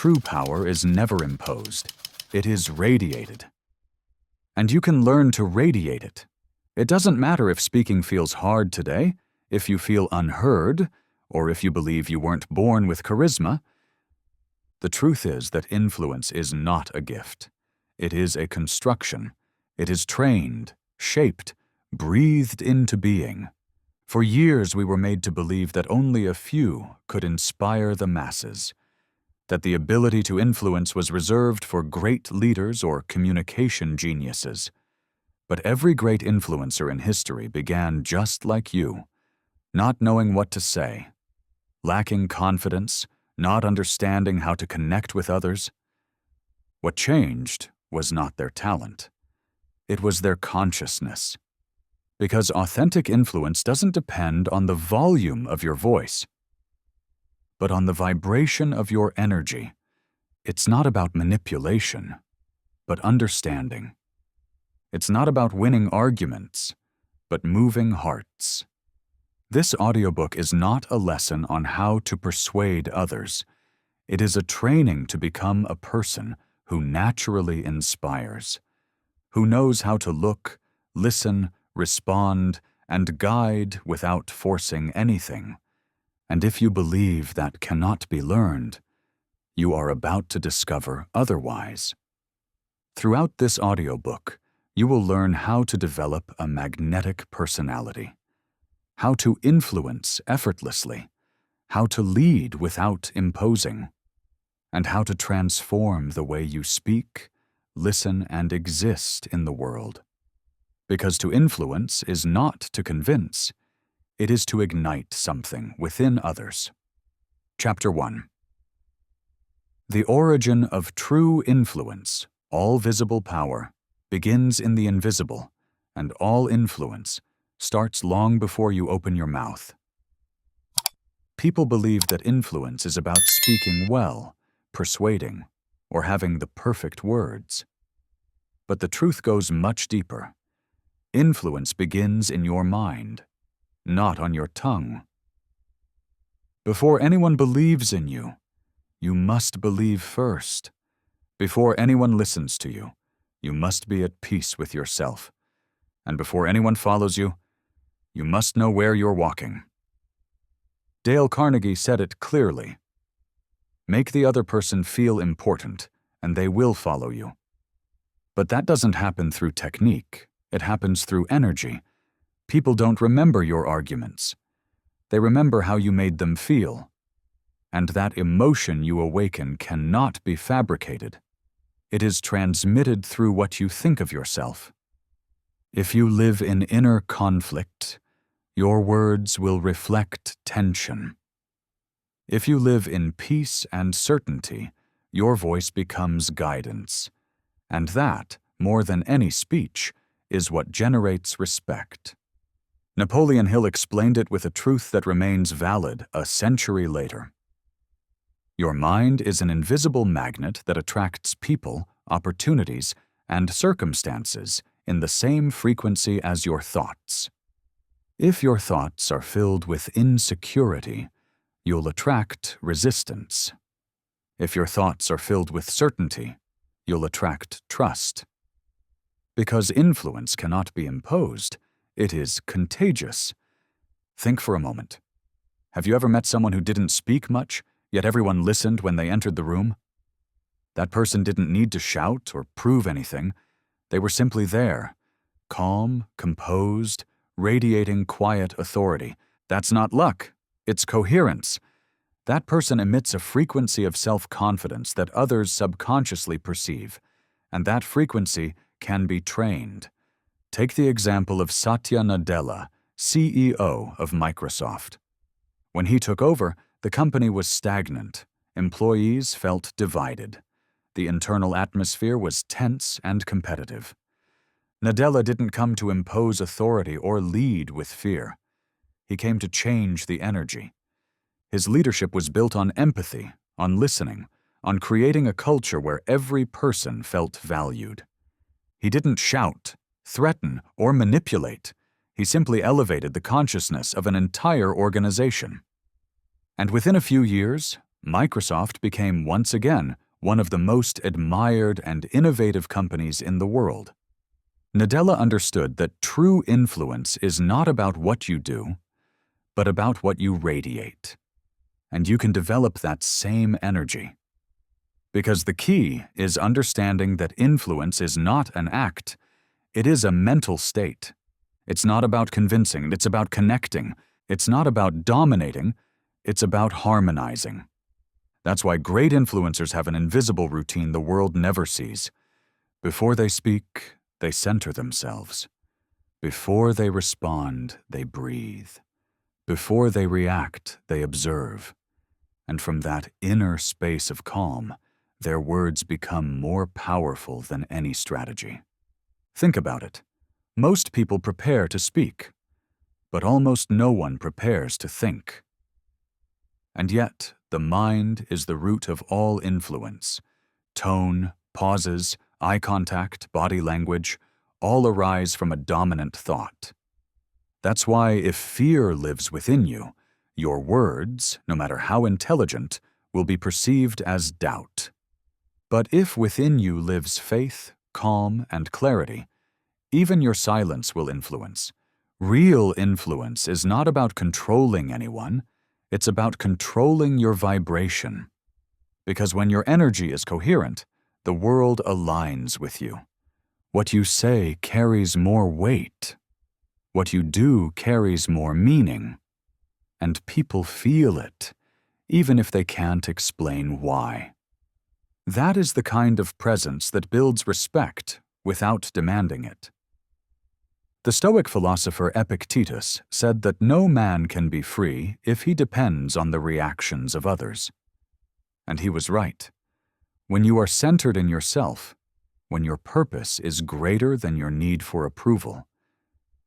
true power is never imposed. It is radiated. And you can learn to radiate it. It doesn't matter if speaking feels hard today, if you feel unheard, or if you believe you weren't born with charisma. The truth is that influence is not a gift. It is a construction. It is trained, shaped, breathed into being. For years we were made to believe that only a few could inspire the masses, that the ability to influence was reserved for great leaders or communication geniuses. But every great influencer in history began just like you, not knowing what to say, lacking confidence, not understanding how to connect with others. What changed was not their talent. It was their consciousness. Because authentic influence doesn't depend on the volume of your voice, but on the vibration of your energy. It's not about manipulation, but understanding. It's not about winning arguments, but moving hearts. This audiobook is not a lesson on how to persuade others. It is a training to become a person who naturally inspires, who knows how to look, listen, respond, and guide without forcing anything. And if you believe that cannot be learned, you are about to discover otherwise. Throughout this audiobook, you will learn how to develop a magnetic personality, how to influence effortlessly, how to lead without imposing, and how to transform the way you speak, listen, and exist in the world. Because to influence is not to convince, it is to ignite something within others. Chapter 1. The origin of true influence, all visible power, begins in the invisible, and all influence starts long before you open your mouth. People believe that influence is about speaking well, persuading, or having the perfect words. But the truth goes much deeper. Influence begins in your mind, not on your tongue. Before anyone believes in you, you must believe first. Before anyone listens to you, you must be at peace with yourself. And before anyone follows you, you must know where you're walking. Dale Carnegie said it clearly. Make the other person feel important, and they will follow you. But that doesn't happen through technique. It happens through energy. People don't remember your arguments. They remember how you made them feel. And that emotion you awaken cannot be fabricated. It is transmitted through what you think of yourself. If you live in inner conflict, your words will reflect tension. If you live in peace and certainty, your voice becomes guidance. And that, more than any speech, is what generates respect. Napoleon Hill explained it with a truth that remains valid a century later. Your mind is an invisible magnet that attracts people, opportunities, and circumstances in the same frequency as your thoughts. If your thoughts are filled with insecurity, you'll attract resistance. If your thoughts are filled with certainty, you'll attract trust. Because influence cannot be imposed, it is contagious. Think for a moment. Have you ever met someone who didn't speak much, yet everyone listened when they entered the room? That person didn't need to shout or prove anything. They were simply there, calm, composed, radiating quiet authority. That's not luck. It's coherence. That person emits a frequency of self-confidence that others subconsciously perceive, and that frequency can be trained. Take the example of Satya Nadella, CEO of Microsoft. When he took over, the company was stagnant. Employees felt divided. The internal atmosphere was tense and competitive. Nadella didn't come to impose authority or lead with fear. He came to change the energy. His leadership was built on empathy, on listening, on creating a culture where every person felt valued. He didn't shout, threaten, or manipulate. He simply elevated the consciousness of an entire organization. And within a few years, Microsoft became once again one of the most admired and innovative companies in the world. Nadella understood that true influence is not about what you do, but about what you radiate. And you can develop that same energy. Because the key is understanding that influence is not an act, it is a mental state. It's not about convincing, it's about connecting. It's not about dominating, it's about harmonizing. That's why great influencers have an invisible routine the world never sees. Before they speak, they center themselves. Before they respond, they breathe. Before they react, they observe. And from that inner space of calm, their words become more powerful than any strategy. Think about it. Most people prepare to speak, but almost no one prepares to think. And yet, the mind is the root of all influence. Tone, pauses, eye contact, body language, all arise from a dominant thought. That's why if fear lives within you, your words, no matter how intelligent, will be perceived as doubt. But if within you lives faith, calm, and clarity, even your silence will influence. Real influence is not about controlling anyone, it's about controlling your vibration. Because when your energy is coherent, the world aligns with you. What you say carries more weight. What you do carries more meaning. And people feel it, even if they can't explain why. That is the kind of presence that builds respect without demanding it. The Stoic philosopher Epictetus said that no man can be free if he depends on the reactions of others. And he was right. When you are centered in yourself, when your purpose is greater than your need for approval,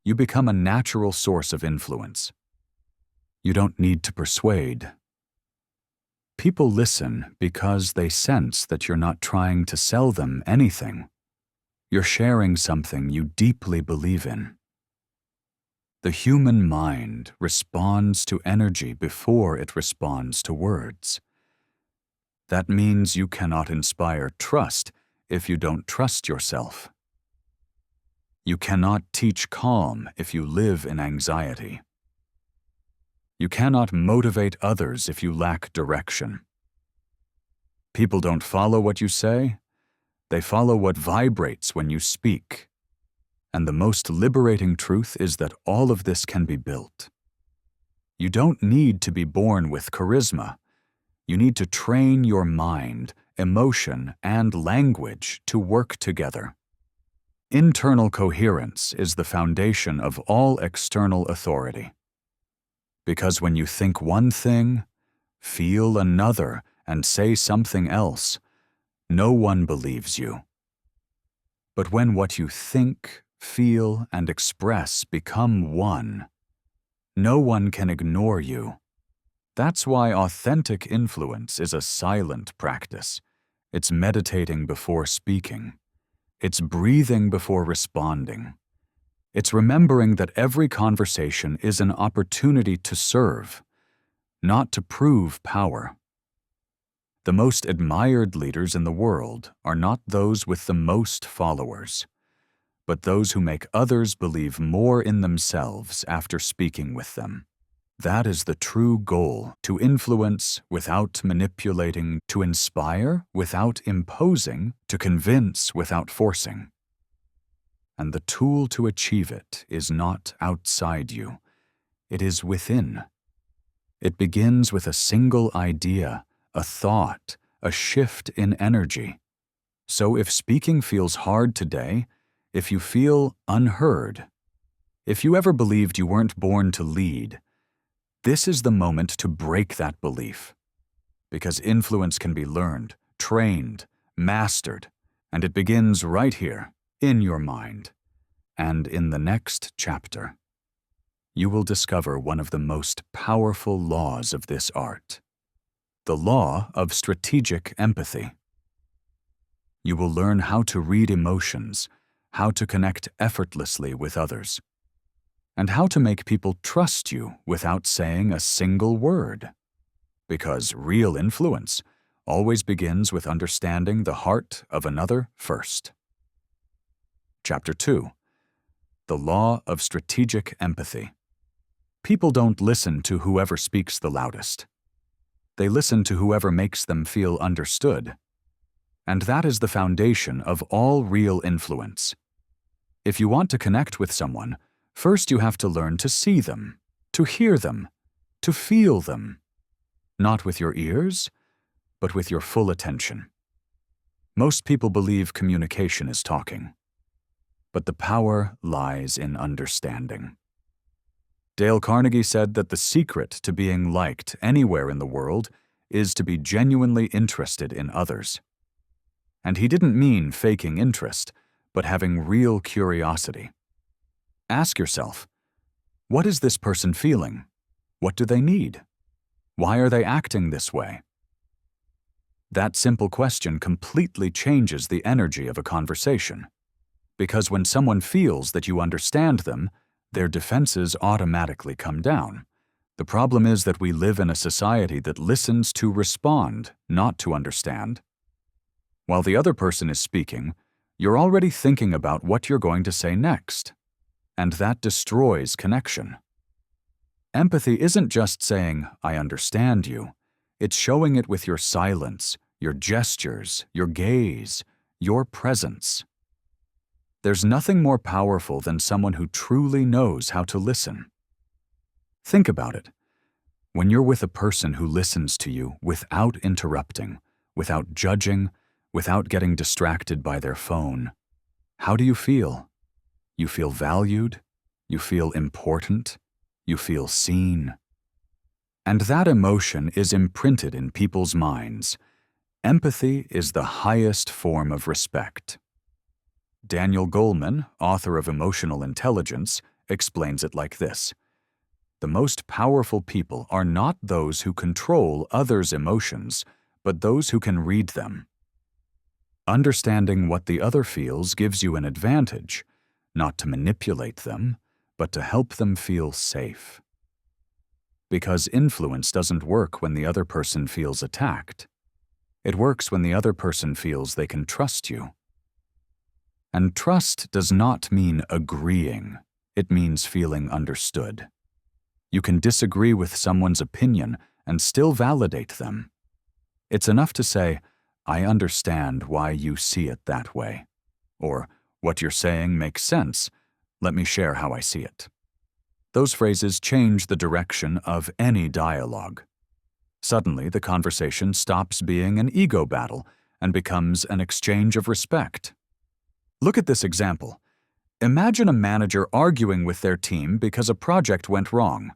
you become a natural source of influence. You don't need to persuade. People listen because they sense that you're not trying to sell them anything. You're sharing something you deeply believe in. The human mind responds to energy before it responds to words. That means you cannot inspire trust if you don't trust yourself. You cannot teach calm if you live in anxiety. You cannot motivate others if you lack direction. People don't follow what you say. They follow what vibrates when you speak. And the most liberating truth is that all of this can be built. You don't need to be born with charisma. You need to train your mind, emotion, and language to work together. Internal coherence is the foundation of all external authority. Because when you think one thing, feel another, and say something else, no one believes you. But when what you think, feel, and express become one, no one can ignore you. That's why authentic influence is a silent practice. It's meditating before speaking. It's breathing before responding. It's remembering that every conversation is an opportunity to serve, not to prove power. The most admired leaders in the world are not those with the most followers, but those who make others believe more in themselves after speaking with them. That is the true goal: to influence without manipulating, to inspire without imposing, to convince without forcing. And the tool to achieve it is not outside you, it is within. It begins with a single idea, a thought, a shift in energy. So if speaking feels hard today, if you feel unheard, if you ever believed you weren't born to lead, this is the moment to break that belief. Because influence can be learned, trained, mastered, and it begins right here, in your mind. And in the next chapter, you will discover one of the most powerful laws of this art, the law of strategic empathy. You will learn how to read emotions, how to connect effortlessly with others, and how to make people trust you without saying a single word. because real influence always begins with understanding the heart of another first. Chapter 2. The Law of Strategic Empathy. People don't listen to whoever speaks the loudest. They listen to whoever makes them feel understood. And that is the foundation of all real influence. If you want to connect with someone, first you have to learn to see them, to hear them, to feel them. Not with your ears, but with your full attention. Most people believe communication is talking, but the power lies in understanding. Dale Carnegie said that the secret to being liked anywhere in the world is to be genuinely interested in others. And he didn't mean faking interest, but having real curiosity. Ask yourself, what is this person feeling? What do they need? Why are they acting this way? That simple question completely changes the energy of a conversation. Because when someone feels that you understand them, their defenses automatically come down. The problem is that we live in a society that listens to respond, not to understand. While the other person is speaking, you're already thinking about what you're going to say next, and that destroys connection. Empathy isn't just saying, "I understand you." It's showing it with your silence, your gestures, your gaze, your presence. There's nothing more powerful than someone who truly knows how to listen. Think about it. When you're with a person who listens to you without interrupting, without judging, without getting distracted by their phone, how do you feel? You feel valued, you feel important, you feel seen. And that emotion is imprinted in people's minds. Empathy is the highest form of respect. Daniel Goleman, author of Emotional Intelligence, explains it like this: the most powerful people are not those who control others' emotions, but those who can read them. Understanding what the other feels gives you an advantage, not to manipulate them, but to help them feel safe. Because influence doesn't work when the other person feels attacked. It works when the other person feels they can trust you. And trust does not mean agreeing. It means feeling understood. You can disagree with someone's opinion and still validate them. It's enough to say, "I understand why you see it that way," or "What you're saying makes sense. Let me share how I see it." Those phrases change the direction of any dialogue. Suddenly, the conversation stops being an ego battle and becomes an exchange of respect. Look at this example. Imagine a manager arguing with their team because a project went wrong.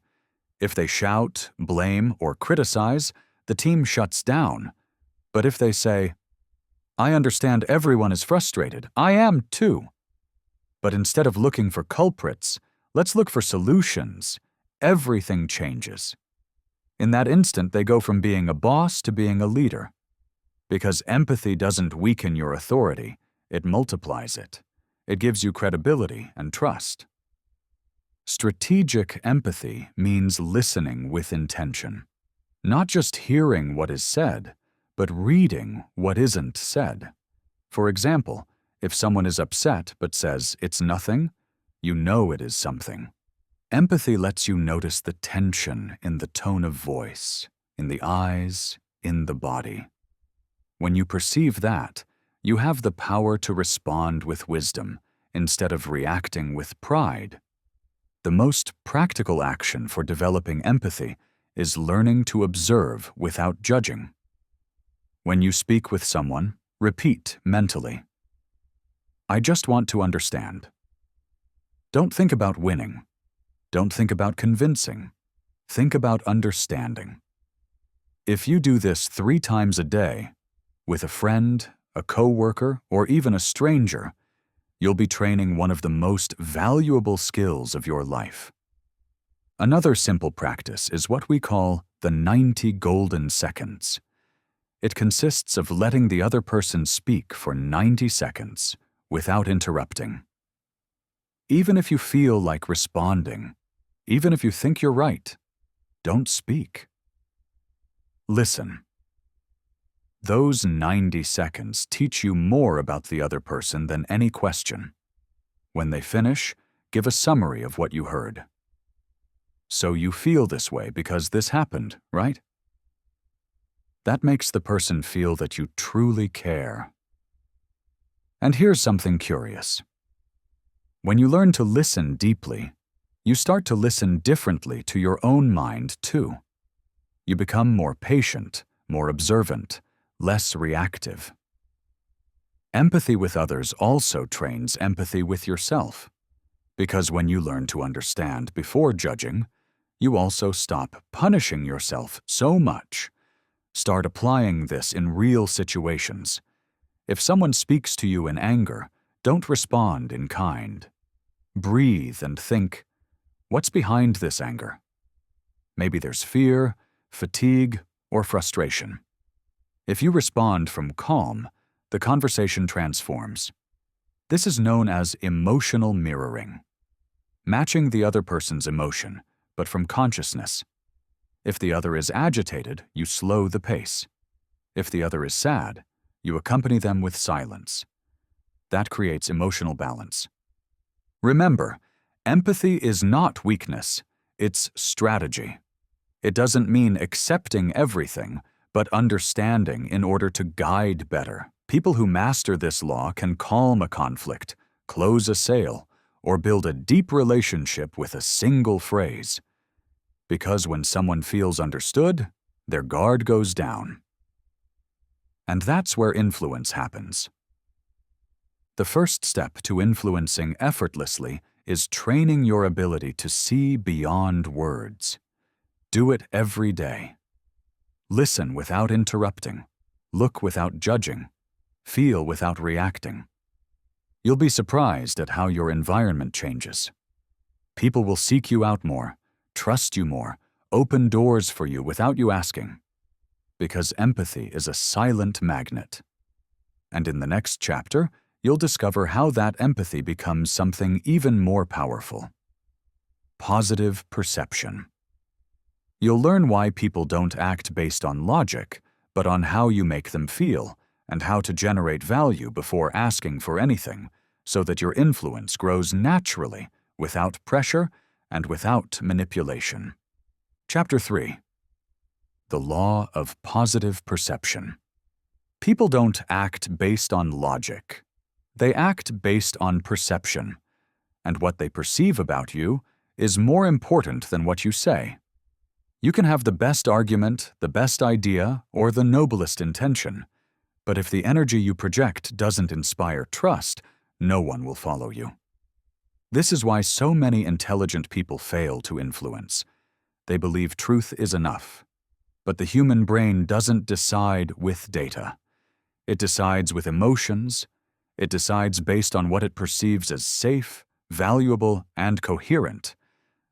If they shout, blame, or criticize, the team shuts down. But if they say, "I understand everyone is frustrated. I am too." But instead of looking for culprits, let's look for solutions. Everything changes. In that instant, they go from being a boss to being a leader. Because empathy doesn't weaken your authority, it multiplies it. It gives you credibility and trust. Strategic empathy means listening with intention. Not just hearing what is said, but reading what isn't said. For example, if someone is upset but says it's nothing, you know it is something. Empathy lets you notice the tension in the tone of voice, in the eyes, in the body. When you perceive that, you have the power to respond with wisdom instead of reacting with pride. The most practical action for developing empathy is learning to observe without judging. When you speak with someone, repeat mentally, "I just want to understand." Don't think about winning. Don't think about convincing. Think about understanding. If you do this 3 times a day, with a friend, a coworker, or even a stranger, you'll be training one of the most valuable skills of your life. Another simple practice is what we call the 90 golden seconds. It consists of letting the other person speak for 90 seconds without interrupting. Even if you feel like responding, even if you think you're right, don't speak. Listen. Those 90 seconds teach you more about the other person than any question. When they finish, give a summary of what you heard. So you feel this way because this happened, right? That makes the person feel that you truly care. And here's something curious. When you learn to listen deeply, you start to listen differently to your own mind too. You become more patient, more observant, less reactive. Empathy with others also trains empathy with yourself, because when you learn to understand before judging, you also stop punishing yourself so much. Start applying this in real situations. If someone speaks to you in anger, don't respond in kind. Breathe and think, what's behind this anger? Maybe there's fear, fatigue, or frustration. If you respond from calm, the conversation transforms. This is known as emotional mirroring. Matching the other person's emotion, but from consciousness. If the other is agitated, you slow the pace. If the other is sad, you accompany them with silence. That creates emotional balance. Remember, empathy is not weakness, it's strategy. It doesn't mean accepting everything, but understanding in order to guide better. People who master this law can calm a conflict, close a sale, or build a deep relationship with a single phrase. Because when someone feels understood, their guard goes down. And that's where influence happens. The first step to influencing effortlessly is training your ability to see beyond words. Do it every day. Listen without interrupting. Look without judging. Feel without reacting. You'll be surprised at how your environment changes. People will seek you out more, trust you more, open doors for you without you asking. Because empathy is a silent magnet. And in the next chapter, you'll discover how that empathy becomes something even more powerful. Positive perception. You'll learn why people don't act based on logic, but on how you make them feel, and how to generate value before asking for anything, so that your influence grows naturally, without pressure and without manipulation. Chapter 3. The Law of Positive Perception. People don't act based on logic. They act based on perception, and what they perceive about you is more important than what you say. You can have the best argument, the best idea, or the noblest intention, but if the energy you project doesn't inspire trust, no one will follow you. This is why so many intelligent people fail to influence. They believe truth is enough. But the human brain doesn't decide with data. It decides with emotions. It decides based on what it perceives as safe, valuable, and coherent.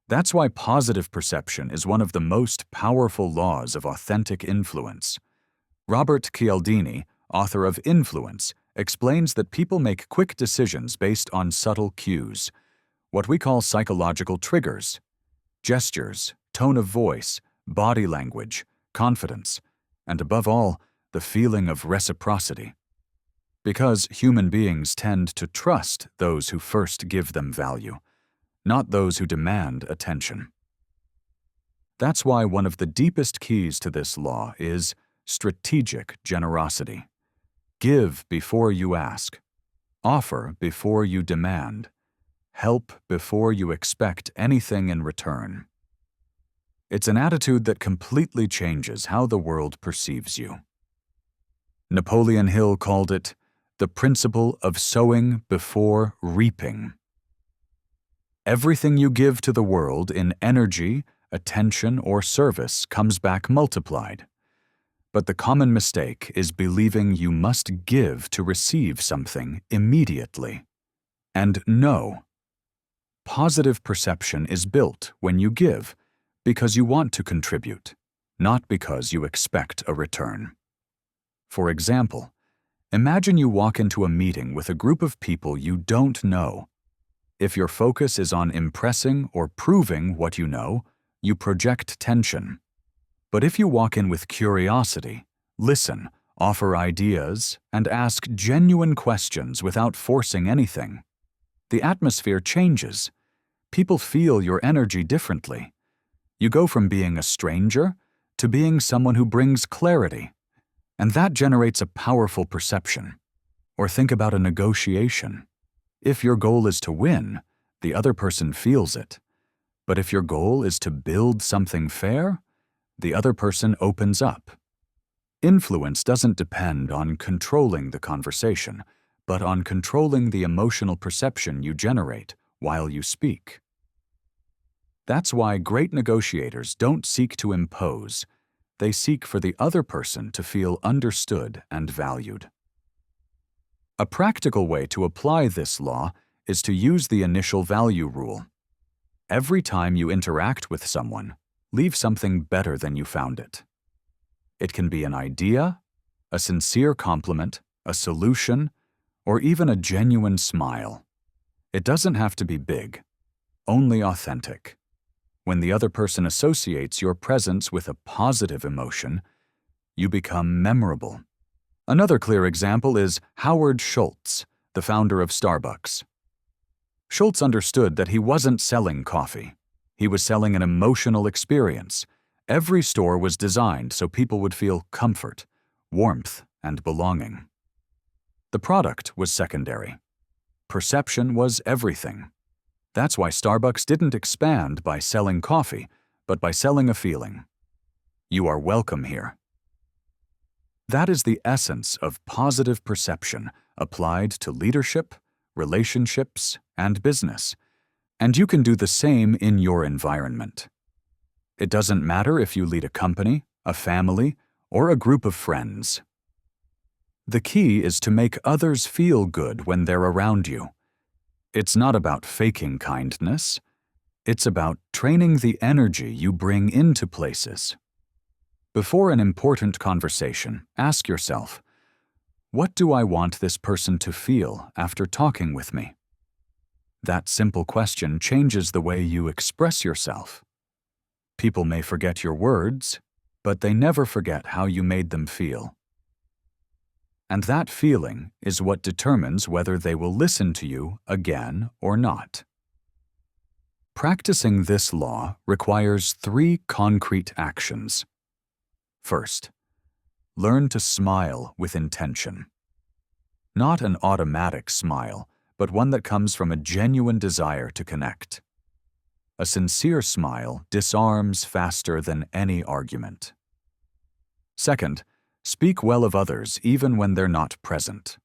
That's why positive perception is one of the most powerful laws of authentic influence. Robert Cialdini, author of Influence, explains that people make quick decisions based on subtle cues, what we call psychological triggers, gestures, tone of voice, body language, confidence, and above all, the feeling of reciprocity. Because human beings tend to trust those who first give them value, not those who demand attention. That's why one of the deepest keys to this law is strategic generosity. Give before you ask. Offer before you demand. Help before you expect anything in return. It's an attitude that completely changes how the world perceives you. Napoleon Hill called it the principle of sowing before reaping. Everything you give to the world in energy, attention, or service comes back multiplied. But the common mistake is believing you must give to receive something immediately. And no. Positive perception is built when you give, because you want to contribute, not because you expect a return. For example, imagine you walk into a meeting with a group of people you don't know. If your focus is on impressing or proving what you know, you project tension. But if you walk in with curiosity, listen, offer ideas, and ask genuine questions without forcing anything, the atmosphere changes. People feel your energy differently. You go from being a stranger to being someone who brings clarity, and that generates a powerful perception. Or think about a negotiation. If your goal is to win, the other person feels it. But if your goal is to build something fair, the other person opens up. Influence doesn't depend on controlling the conversation, but on controlling the emotional perception you generate while you speak. That's why great negotiators don't seek to impose. They seek for the other person to feel understood and valued. A practical way to apply this law is to use the initial value rule. Every time you interact with someone, leave something better than you found it. It can be an idea, a sincere compliment, a solution, or even a genuine smile. It doesn't have to be big, only authentic. When the other person associates your presence with a positive emotion, you become memorable. Another clear example is Howard Schultz, the founder of Starbucks. Schultz understood that he wasn't selling coffee. He was selling an emotional experience. Every store was designed so people would feel comfort, warmth, and belonging. The product was secondary. Perception was everything. That's why Starbucks didn't expand by selling coffee, but by selling a feeling. You are welcome here. That is the essence of positive perception applied to leadership, relationships, and business. And you can do the same in your environment. It doesn't matter if you lead a company, a family, or a group of friends. The key is to make others feel good when they're around you. It's not about faking kindness. It's about training the energy you bring into places. Before an important conversation, ask yourself, what do I want this person to feel after talking with me? That simple question changes the way you express yourself. People may forget your words, but they never forget how you made them feel. And that feeling is what determines whether they will listen to you again or not. Practicing this law requires 3 concrete actions. First, learn to smile with intention. Not an automatic smile, but one that comes from a genuine desire to connect. A sincere smile disarms faster than any argument. Second, speak well of others even when they're not present.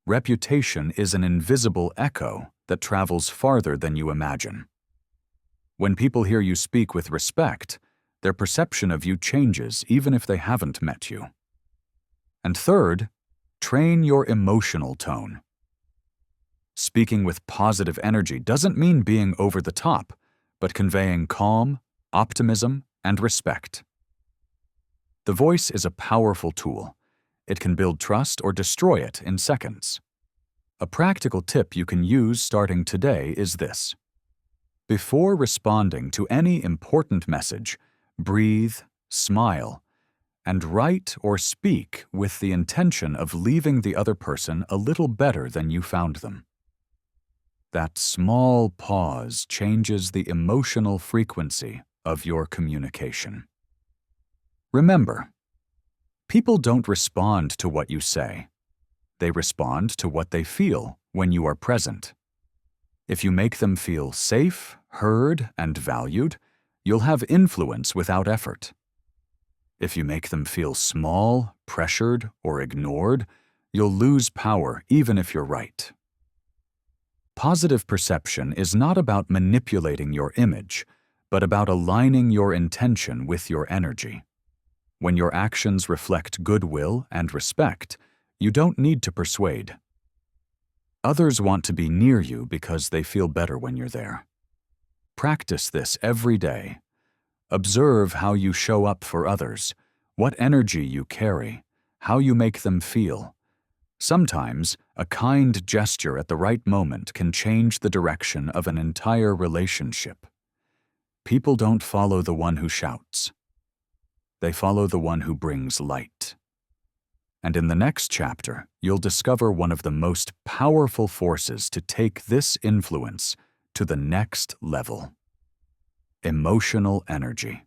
Reputation is an invisible echo that travels farther than you imagine. When people hear you speak with respect, their perception of you changes even if they haven't met you. And third, train your emotional tone. Speaking with positive energy doesn't mean being over the top, but conveying calm, optimism, and respect. The voice is a powerful tool. It can build trust or destroy it in seconds. A practical tip you can use starting today is this. Before responding to any important message, breathe, smile, and write or speak with the intention of leaving the other person a little better than you found them. That small pause changes the emotional frequency of your communication. Remember, people don't respond to what you say. They respond to what they feel when you are present. If you make them feel safe, heard, and valued, you'll have influence without effort. If you make them feel small, pressured, or ignored, you'll lose power even if you're right. Positive perception is not about manipulating your image, but about aligning your intention with your energy. When your actions reflect goodwill and respect, you don't need to persuade. Others want to be near you because they feel better when you're there. Practice this every day. Observe how you show up for others, what energy you carry, how you make them feel. Sometimes, a kind gesture at the right moment can change the direction of an entire relationship. People don't follow the one who shouts. They follow the one who brings light. And in the next chapter, you'll discover one of the most powerful forces to take this influence to the next level: emotional energy.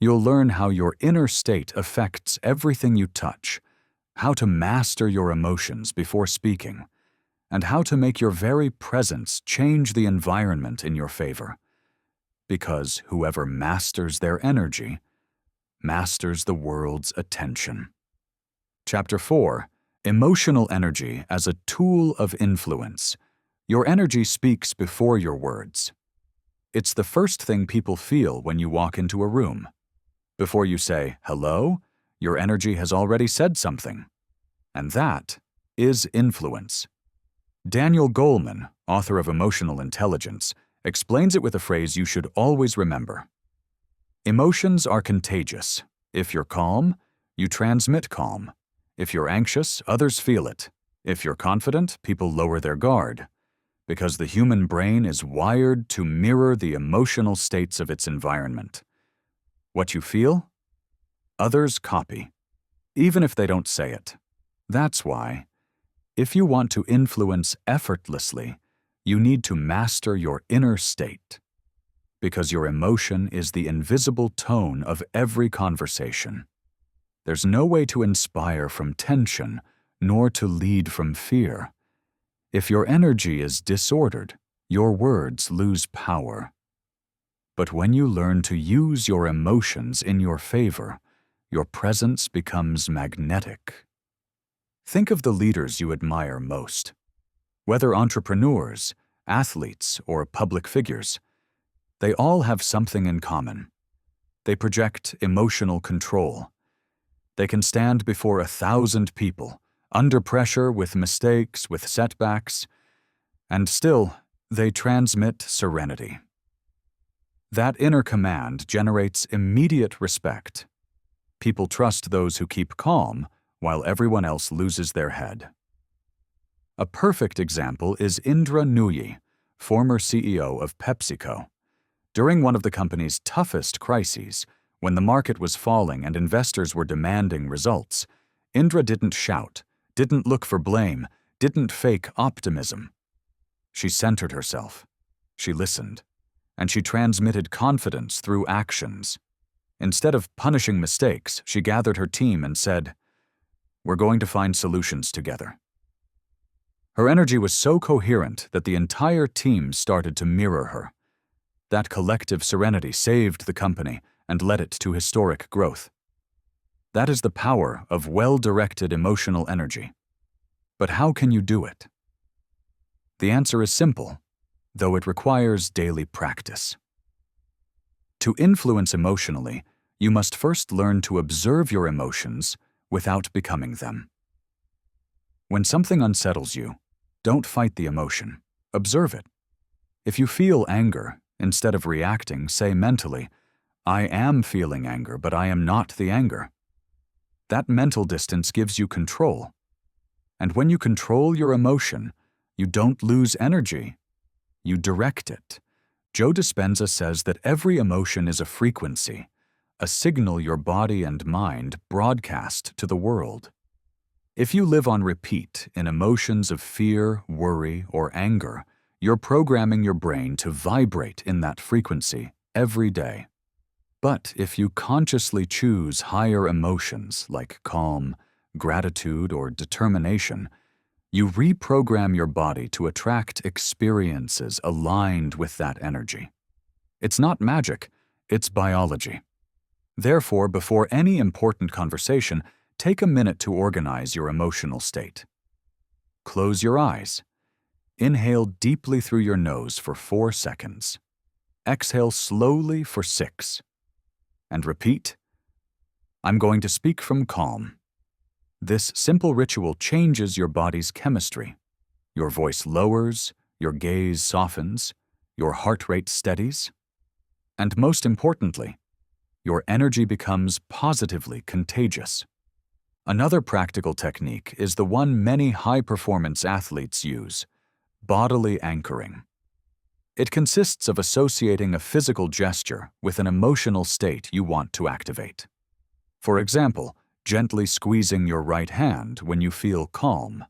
You'll learn how your inner state affects everything you touch, how to master your emotions before speaking, and how to make your very presence change the environment in your favor. Because whoever masters their energy masters the world's attention. Chapter 4. Emotional energy as a tool of influence. Your energy speaks before your words. It's the first thing people feel when you walk into a room. Before you say, "Hello," your energy has already said something. And that is influence. Daniel Goleman, author of Emotional Intelligence, explains it with a phrase you should always remember. Emotions are contagious. If you're calm, you transmit calm. If you're anxious, others feel it. If you're confident, people lower their guard. Because the human brain is wired to mirror the emotional states of its environment. What you feel, others copy, even if they don't say it. That's why, if you want to influence effortlessly, you need to master your inner state. Because your emotion is the invisible tone of every conversation. There's no way to inspire from tension, nor to lead from fear. If your energy is disordered, your words lose power. But when you learn to use your emotions in your favor, your presence becomes magnetic. Think of the leaders you admire most. Whether entrepreneurs, athletes, or public figures, they all have something in common. They project emotional control. They can stand before 1,000 people, under pressure, with mistakes, with setbacks, and still, they transmit serenity. That inner command generates immediate respect. People trust those who keep calm while everyone else loses their head. A perfect example is Indra Nooyi, former CEO of PepsiCo. During one of the company's toughest crises, when the market was falling and investors were demanding results, Indra didn't shout, didn't look for blame, didn't fake optimism. She centered herself. She listened. And she transmitted confidence through actions. Instead of punishing mistakes, she gathered her team and said, "We're going to find solutions together." Her energy was so coherent that the entire team started to mirror her. That collective serenity saved the company and led it to historic growth. That is the power of well-directed emotional energy. But how can you do it? The answer is simple, though it requires daily practice. To influence emotionally, you must first learn to observe your emotions without becoming them. When something unsettles you, don't fight the emotion. Observe it. If you feel anger, instead of reacting, say mentally, "I am feeling anger, but I am not the anger." That mental distance gives you control. And when you control your emotion, you don't lose energy. You direct it. Joe Dispenza says that every emotion is a frequency, a signal your body and mind broadcast to the world. If you live on repeat in emotions of fear, worry, or anger, you're programming your brain to vibrate in that frequency every day. But if you consciously choose higher emotions like calm, gratitude, or determination, you reprogram your body to attract experiences aligned with that energy. It's not magic, it's biology. Therefore, before any important conversation, take a minute to organize your emotional state. Close your eyes. Inhale deeply through your nose for 4 seconds. Exhale slowly for 6. And repeat, "I'm going to speak from calm." This simple ritual changes your body's chemistry. Your voice lowers, your gaze softens, your heart rate steadies, and most importantly, your energy becomes positively contagious. Another practical technique is the one many high-performance athletes use: bodily anchoring. It consists of associating a physical gesture with an emotional state you want to activate. For example, gently squeezing your right hand when you feel calm,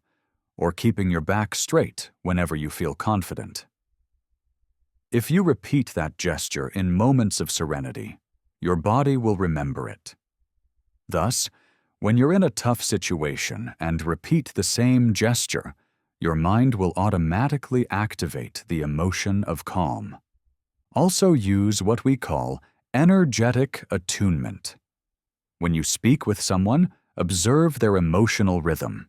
or keeping your back straight whenever you feel confident. If you repeat that gesture in moments of serenity, your body will remember it. Thus, when you're in a tough situation and repeat the same gesture, your mind will automatically activate the emotion of calm. Also use what we call energetic attunement. When you speak with someone, observe their emotional rhythm.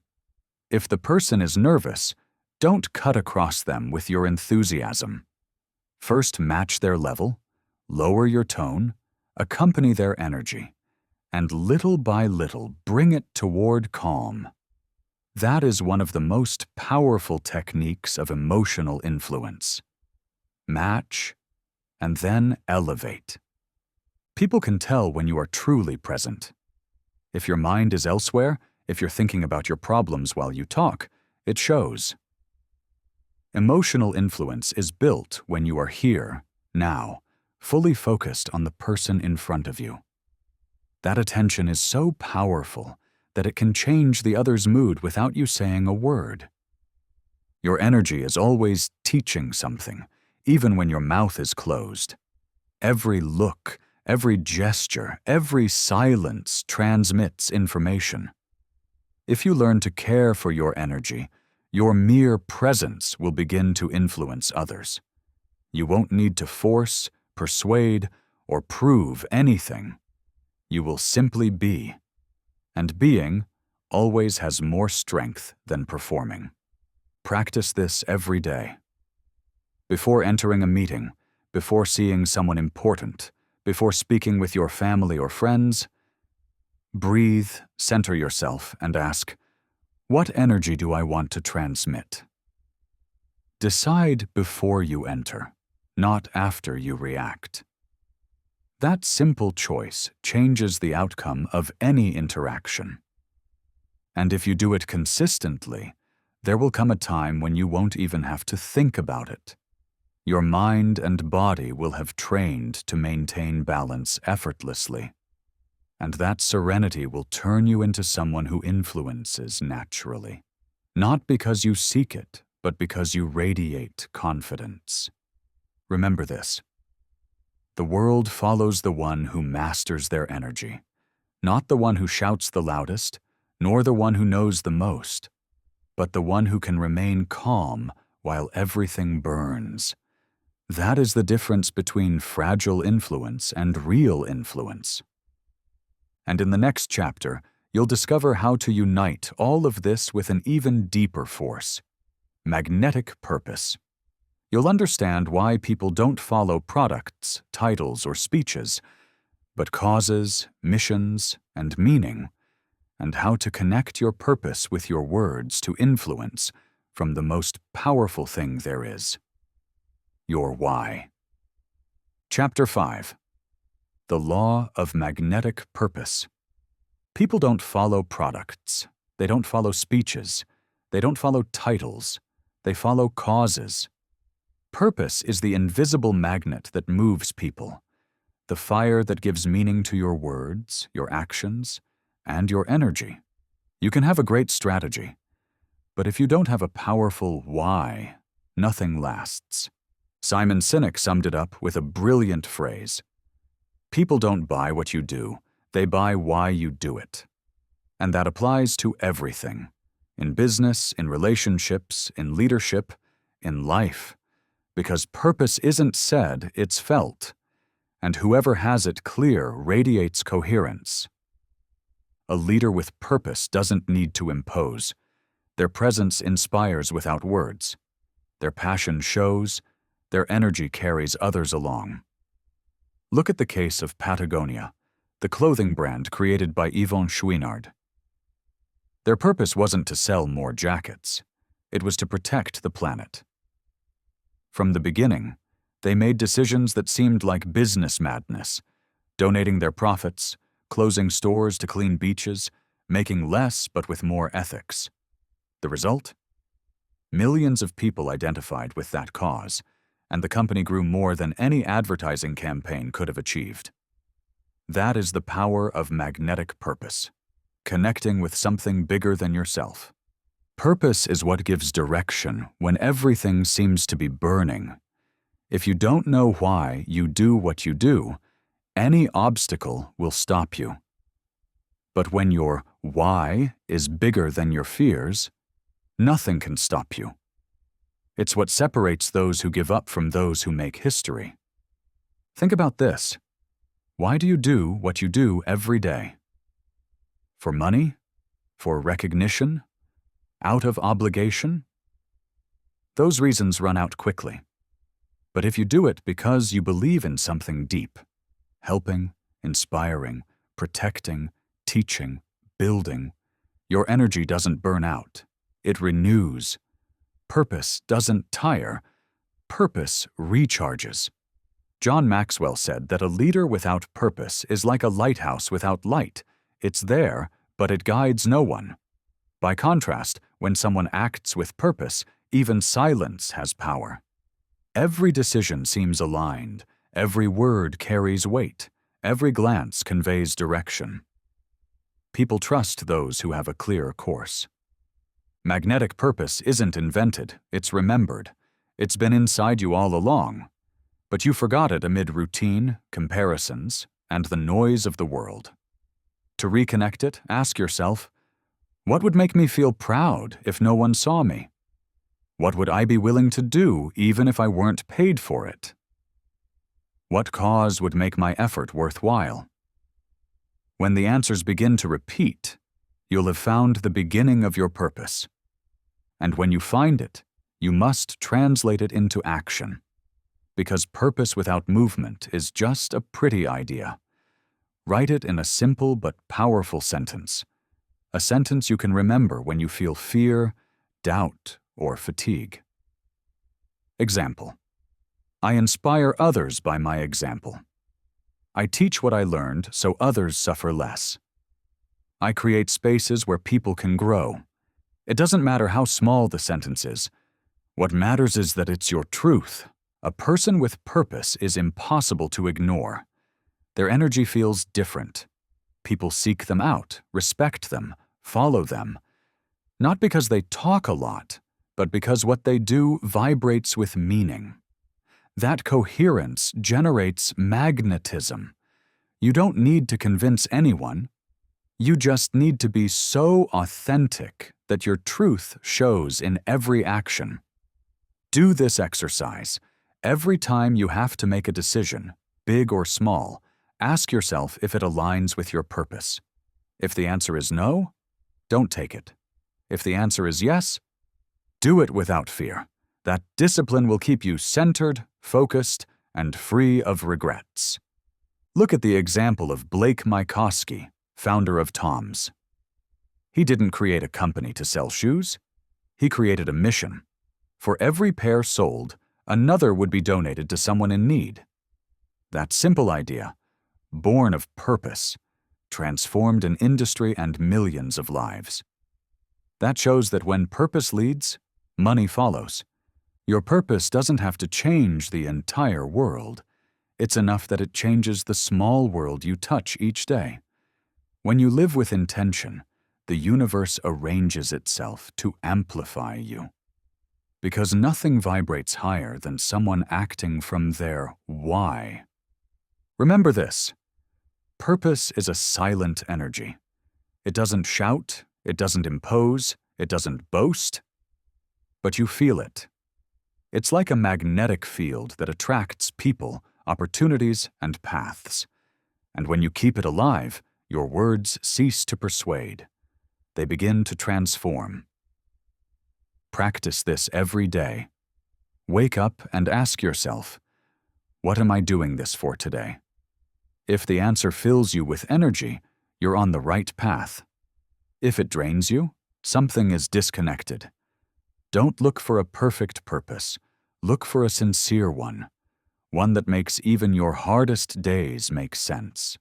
If the person is nervous, don't cut across them with your enthusiasm. First match their level, lower your tone, accompany their energy, and little by little bring it toward calm. That is one of the most powerful techniques of emotional influence. Match, and then elevate. People can tell when you are truly present. If your mind is elsewhere, if you're thinking about your problems while you talk, it shows. Emotional influence is built when you are here, now, fully focused on the person in front of you. That attention is so powerful that it can change the other's mood without you saying a word. Your energy is always teaching something, even when your mouth is closed. Every look, every gesture, every silence transmits information. If you learn to care for your energy, your mere presence will begin to influence others. You won't need to force, persuade, or prove anything. You will simply be. And being always has more strength than performing. Practice this every day. Before entering a meeting, before seeing someone important, before speaking with your family or friends, breathe, center yourself, and ask, what energy do I want to transmit? Decide before you enter, not after you react. That simple choice changes the outcome of any interaction. And if you do it consistently, there will come a time when you won't even have to think about it. Your mind and body will have trained to maintain balance effortlessly. And that serenity will turn you into someone who influences naturally. Not because you seek it, but because you radiate confidence. Remember this. The world follows the one who masters their energy, not the one who shouts the loudest, nor the one who knows the most, but the one who can remain calm while everything burns. That is the difference between fragile influence and real influence. And in the next chapter, you'll discover how to unite all of this with an even deeper force: magnetic purpose. You'll understand why people don't follow products, titles, or speeches, but causes, missions, and meaning, and how to connect your purpose with your words to influence from the most powerful thing there is: your why. Chapter 5. The Law of Magnetic Purpose. People don't follow products. They don't follow speeches. They don't follow titles. They follow causes. Purpose is the invisible magnet that moves people, the fire that gives meaning to your words, your actions, and your energy. You can have a great strategy, but if you don't have a powerful why, nothing lasts. Simon Sinek summed it up with a brilliant phrase: people don't buy what you do, they buy why you do it. And that applies to everything: in business, in relationships, in leadership, in life. Because purpose isn't said, it's felt, and whoever has it clear radiates coherence. A leader with purpose doesn't need to impose. Their presence inspires without words. Their passion shows, their energy carries others along. Look at the case of Patagonia, the clothing brand created by Yvon Chouinard. Their purpose wasn't to sell more jackets. It was to protect the planet. From the beginning, they made decisions that seemed like business madness, donating their profits, closing stores to clean beaches, making less but with more ethics. The result? Millions of people identified with that cause, and the company grew more than any advertising campaign could have achieved. That is the power of magnetic purpose, connecting with something bigger than yourself. Purpose is what gives direction when everything seems to be burning. If you don't know why you do what you do, any obstacle will stop you. But when your why is bigger than your fears, nothing can stop you. It's what separates those who give up from those who make history. Think about this. Why do you do what you do every day? For money? For recognition? Out of obligation? Those reasons run out quickly. But if you do it because you believe in something deep, helping, inspiring, protecting, teaching, building, your energy doesn't burn out. It renews. Purpose doesn't tire. Purpose recharges. John Maxwell said that a leader without purpose is like a lighthouse without light. It's there, but it guides no one. By contrast, when someone acts with purpose, even silence has power. Every decision seems aligned. Every word carries weight. Every glance conveys direction. People trust those who have a clear course. Magnetic purpose isn't invented, it's remembered. It's been inside you all along. But you forgot it amid routine, comparisons, and the noise of the world. To reconnect it, ask yourself, what would make me feel proud if no one saw me? What would I be willing to do even if I weren't paid for it? What cause would make my effort worthwhile? When the answers begin to repeat, you'll have found the beginning of your purpose. And when you find it, you must translate it into action. Because purpose without movement is just a pretty idea. Write it in a simple but powerful sentence. A sentence you can remember when you feel fear, doubt, or fatigue. Example. I inspire others by my example. I teach what I learned so others suffer less. I create spaces where people can grow. It doesn't matter how small the sentence is. What matters is that it's your truth. A person with purpose is impossible to ignore. Their energy feels different. People seek them out, respect them, follow them. Not because they talk a lot, but because what they do vibrates with meaning. That coherence generates magnetism. You don't need to convince anyone. You just need to be so authentic that your truth shows in every action. Do this exercise. Every time you have to make a decision, big or small, ask yourself if it aligns with your purpose. If the answer is no, don't take it. If the answer is yes, do it without fear. That discipline will keep you centered, focused, and free of regrets. Look at the example of Blake Mycoskie, founder of Tom's. He didn't create a company to sell shoes. He created a mission. For every pair sold, another would be donated to someone in need. That simple idea, born of purpose, transformed an industry and millions of lives. That shows that when purpose leads, money follows. Your purpose doesn't have to change the entire world. It's enough that it changes the small world you touch each day. When you live with intention, the universe arranges itself to amplify you. Because nothing vibrates higher than someone acting from their why. Remember this. Purpose is a silent energy. It doesn't shout, it doesn't impose, it doesn't boast, but you feel it. It's like a magnetic field that attracts people, opportunities, and paths. And when you keep it alive, your words cease to persuade. They begin to transform. Practice this every day. Wake up and ask yourself, what am I doing this for today? If the answer fills you with energy, you're on the right path. If it drains you, something is disconnected. Don't look for a perfect purpose. Look for a sincere one that makes even your hardest days make sense.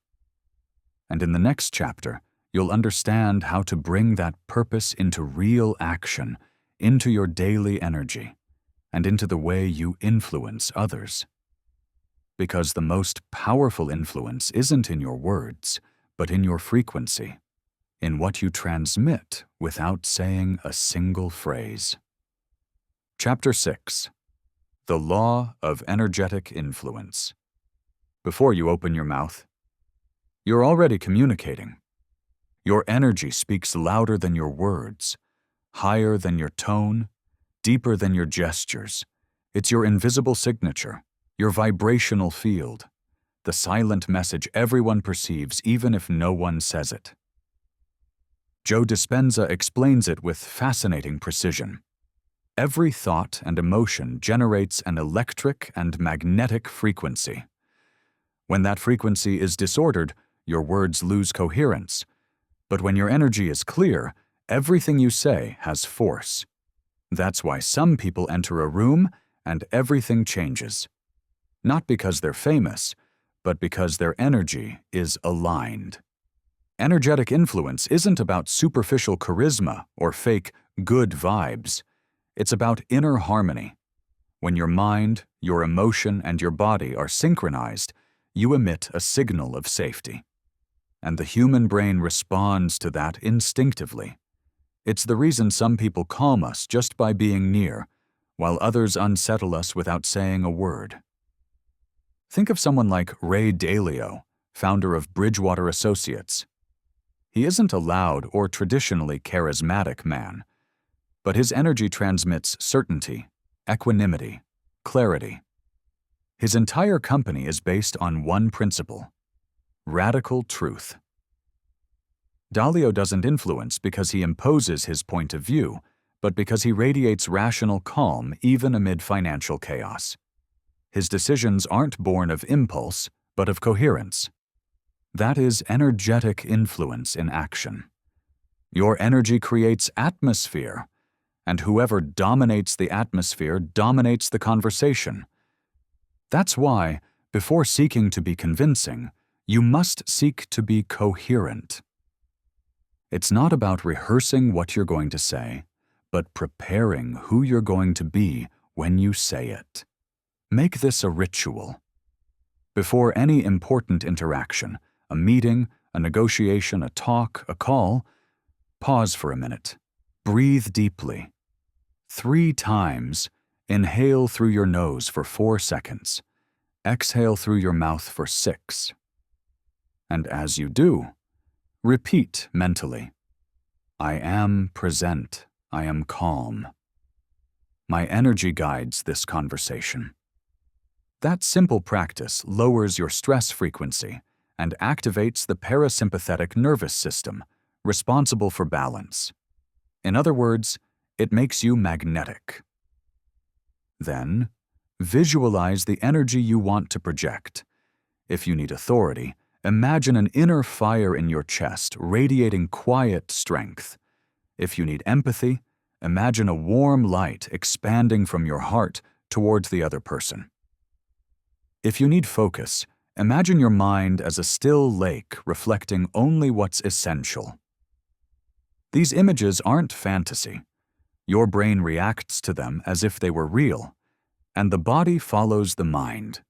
And in the next chapter, you'll understand how to bring that purpose into real action, into your daily energy, and into the way you influence others. Because the most powerful influence isn't in your words, but in your frequency, in what you transmit without saying a single phrase. Chapter 6. The Law of Energetic Influence. Before you open your mouth, you're already communicating. Your energy speaks louder than your words, higher than your tone, deeper than your gestures. It's your invisible signature, your vibrational field, the silent message everyone perceives even if no one says it. Joe Dispenza explains it with fascinating precision. Every thought and emotion generates an electric and magnetic frequency. When that frequency is disordered, your words lose coherence. But when your energy is clear, everything you say has force. That's why some people enter a room and everything changes. Not because they're famous, but because their energy is aligned. Energetic influence isn't about superficial charisma or fake good vibes. It's about inner harmony. When your mind, your emotion, and your body are synchronized, you emit a signal of safety. And the human brain responds to that instinctively. It's the reason some people calm us just by being near, while others unsettle us without saying a word. Think of someone like Ray Dalio, founder of Bridgewater Associates. He isn't a loud or traditionally charismatic man, but his energy transmits certainty, equanimity, clarity. His entire company is based on one principle: radical truth. Dalio doesn't influence because he imposes his point of view, but because he radiates rational calm even amid financial chaos. His decisions aren't born of impulse, but of coherence. That is energetic influence in action. Your energy creates atmosphere, and whoever dominates the atmosphere dominates the conversation. That's why, before seeking to be convincing, you must seek to be coherent. It's not about rehearsing what you're going to say, but preparing who you're going to be when you say it. Make this a ritual. Before any important interaction, a meeting, a negotiation, a talk, a call, pause for a minute. Breathe deeply. 3 times, inhale through your nose for 4 seconds. Exhale through your mouth for 6. And as you do, repeat mentally, I am present, I am calm. My energy guides this conversation. That simple practice lowers your stress frequency and activates the parasympathetic nervous system, responsible for balance. In other words, it makes you magnetic. Then, visualize the energy you want to project. If you need authority, imagine an inner fire in your chest radiating quiet strength. If you need empathy, imagine a warm light expanding from your heart towards the other person. If you need focus, imagine your mind as a still lake reflecting only what's essential. These images aren't fantasy. Your brain reacts to them as if they were real, and the body follows the mind.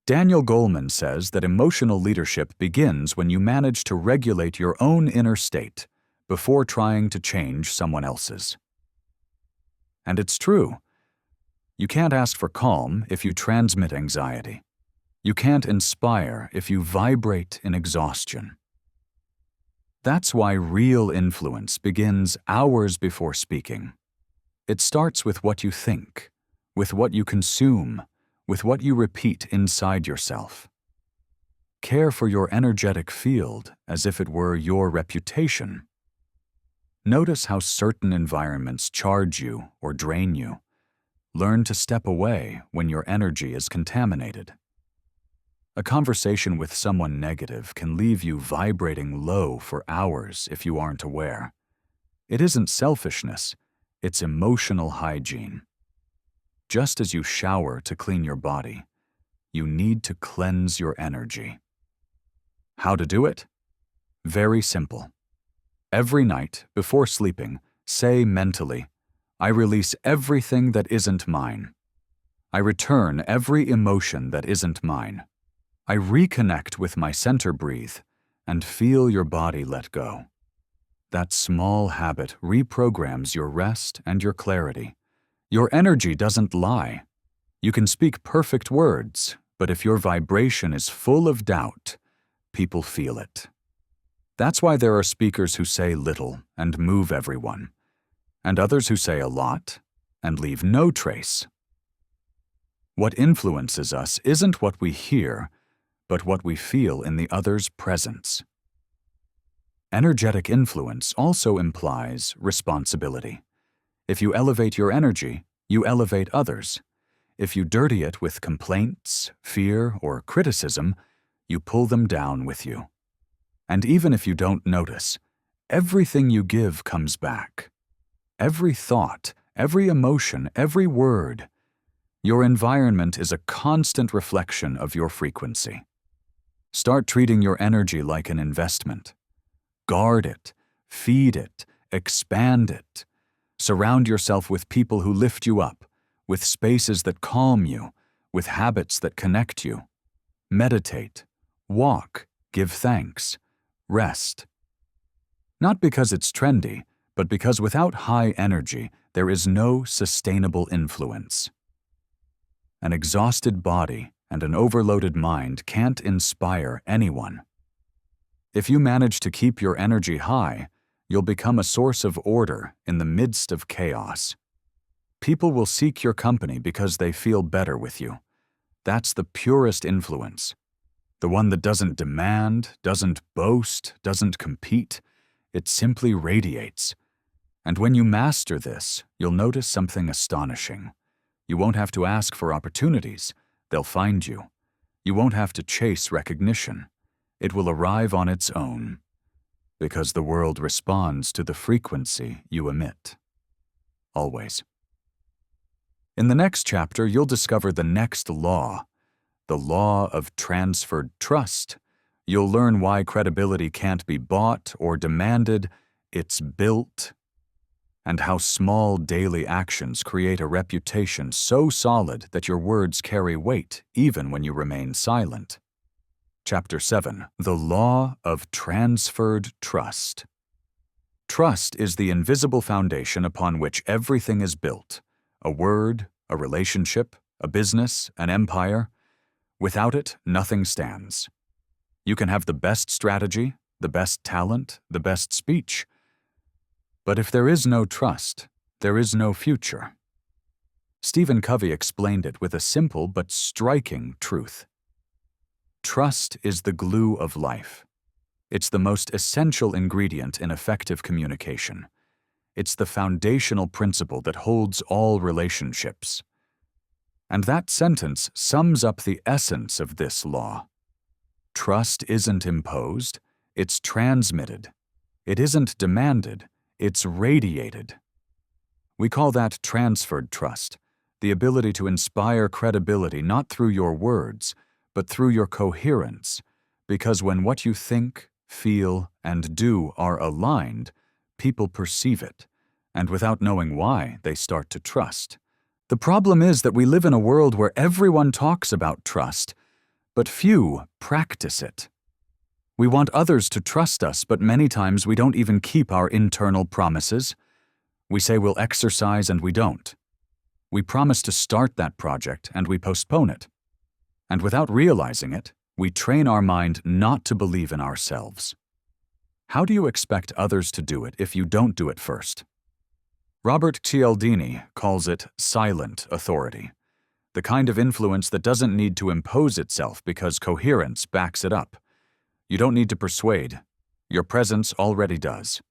Daniel Goleman says that emotional leadership begins when you manage to regulate your own inner state before trying to change someone else's. And it's true. You can't ask for calm if you transmit anxiety. You can't inspire if you vibrate in exhaustion. That's why real influence begins hours before speaking. It starts with what you think, with what you consume, with what you repeat inside yourself. Care for your energetic field as if it were your reputation. Notice how certain environments charge you or drain you. Learn to step away when your energy is contaminated. A conversation with someone negative can leave you vibrating low for hours if you aren't aware. It isn't selfishness, it's emotional hygiene. Just as you shower to clean your body, you need to cleanse your energy. How to do it? Very simple. Every night, before sleeping, say mentally, I release everything that isn't mine. I return every emotion that isn't mine. I reconnect with my center breathe and feel your body let go. That small habit reprograms your rest and your clarity. Your energy doesn't lie. You can speak perfect words, but if your vibration is full of doubt, people feel it. That's why there are speakers who say little and move everyone, and others who say a lot and leave no trace. What influences us isn't what we hear, but what we feel in the other's presence. Energetic influence also implies responsibility. If you elevate your energy, you elevate others. If you dirty it with complaints, fear, or criticism, you pull them down with you. And even if you don't notice, everything you give comes back. Every thought, every emotion, every word. Your environment is a constant reflection of your frequency. Start treating your energy like an investment. Guard it, feed it, expand it. Surround yourself with people who lift you up, with spaces that calm you, with habits that connect you. Meditate, walk, give thanks, rest. Not because it's trendy, but because without high energy, there is no sustainable influence. An exhausted body and an overloaded mind can't inspire anyone. If you manage to keep your energy high, you'll become a source of order in the midst of chaos. People will seek your company because they feel better with you. That's the purest influence. The one that doesn't demand, doesn't boast, doesn't compete. It simply radiates. And when you master this, you'll notice something astonishing. You won't have to ask for opportunities. They'll find you. You won't have to chase recognition. It will arrive on its own, because the world responds to the frequency you emit. Always. In the next chapter, you'll discover the next law, the law of transferred trust. You'll learn why credibility can't be bought or demanded, it's built, and how small daily actions create a reputation so solid that your words carry weight even when you remain silent. Chapter 7. The Law of Transferred Trust. Trust is the invisible foundation upon which everything is built. A word, a relationship, a business, an empire. Without it, nothing stands. You can have the best strategy, the best talent, the best speech. But if there is no trust, there is no future. Stephen Covey explained it with a simple but striking truth. Trust is the glue of life. It's the most essential ingredient in effective communication. It's the foundational principle that holds all relationships. And that sentence sums up the essence of this law. Trust isn't imposed, it's transmitted. It isn't demanded, it's radiated. We call that transferred trust, the ability to inspire credibility not through your words, but through your coherence, because when what you think, feel, and do are aligned, people perceive it, and without knowing why, they start to trust. The problem is that we live in a world where everyone talks about trust, but few practice it. We want others to trust us, but many times we don't even keep our internal promises. We say we'll exercise and we don't. We promise to start that project and we postpone it. And without realizing it, we train our mind not to believe in ourselves. How do you expect others to do it if you don't do it first? Robert Cialdini calls it silent authority, the kind of influence that doesn't need to impose itself because coherence backs it up. You don't need to persuade. Your presence already does.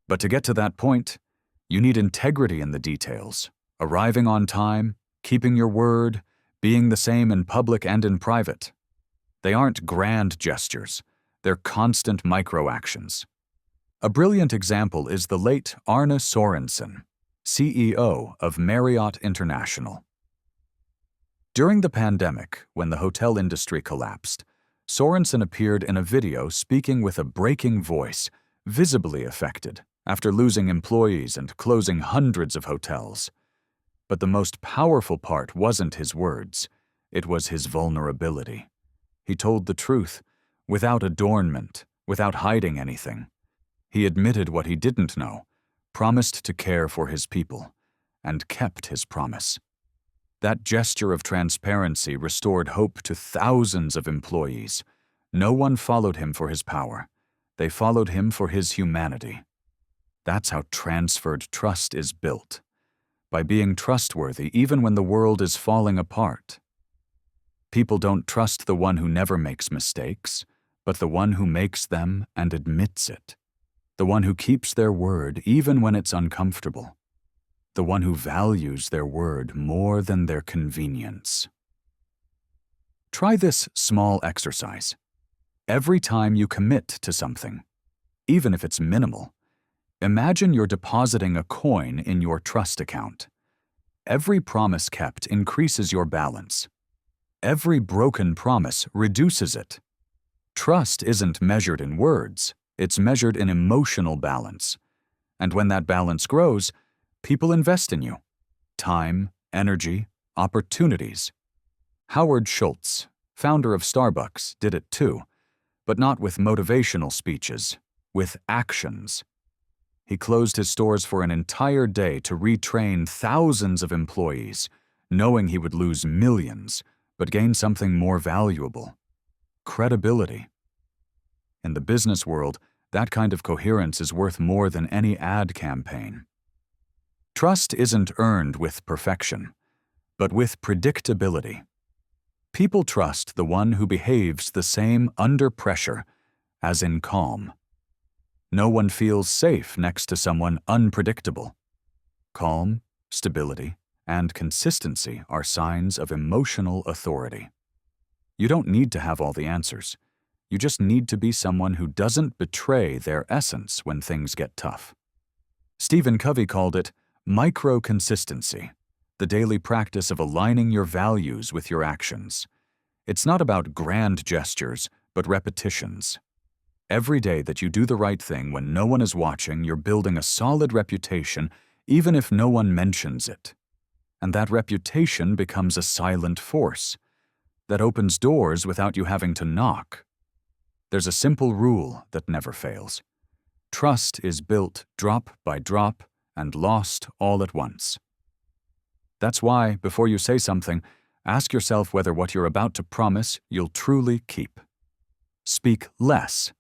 But to get to that point, you need integrity in the details, arriving on time, keeping your word, being the same in public and in private. They aren't grand gestures. They're constant micro-actions. A brilliant example is the late Arne Sorensen, CEO of Marriott International. During the pandemic, when the hotel industry collapsed, Sorensen appeared in a video speaking with a breaking voice, visibly affected, after losing employees and closing hundreds of hotels. But the most powerful part wasn't his words. It was his vulnerability. He told the truth, without adornment, without hiding anything. He admitted what he didn't know, promised to care for his people, and kept his promise. That gesture of transparency restored hope to thousands of employees. No one followed him for his power. They followed him for his humanity. That's how transferred trust is built, by being trustworthy even when the world is falling apart. People don't trust the one who never makes mistakes, but the one who makes them and admits it. The one who keeps their word even when it's uncomfortable. The one who values their word more than their convenience. Try this small exercise. Every time you commit to something, even if it's minimal, imagine you're depositing a coin in your trust account. Every promise kept increases your balance. Every broken promise reduces it. Trust isn't measured in words, it's measured in emotional balance. And when that balance grows, people invest in you. Time, energy, opportunities. Howard Schultz, founder of Starbucks, did it too, but not with motivational speeches, with actions. He closed his stores for an entire day to retrain thousands of employees, knowing he would lose millions, but gain something more valuable: credibility. In the business world, that kind of coherence is worth more than any ad campaign. Trust isn't earned with perfection, but with predictability. People trust the one who behaves the same under pressure as in calm. No one feels safe next to someone unpredictable. Calm, stability, and consistency are signs of emotional authority. You don't need to have all the answers. You just need to be someone who doesn't betray their essence when things get tough. Stephen Covey called it micro-consistency, the daily practice of aligning your values with your actions. It's not about grand gestures, but repetitions. Every day that you do the right thing when no one is watching, you're building a solid reputation, even if no one mentions it. And that reputation becomes a silent force that opens doors without you having to knock. There's a simple rule that never fails. Trust is built drop by drop and lost all at once. That's why, before you say something, ask yourself whether what you're about to promise you'll truly keep. Speak less.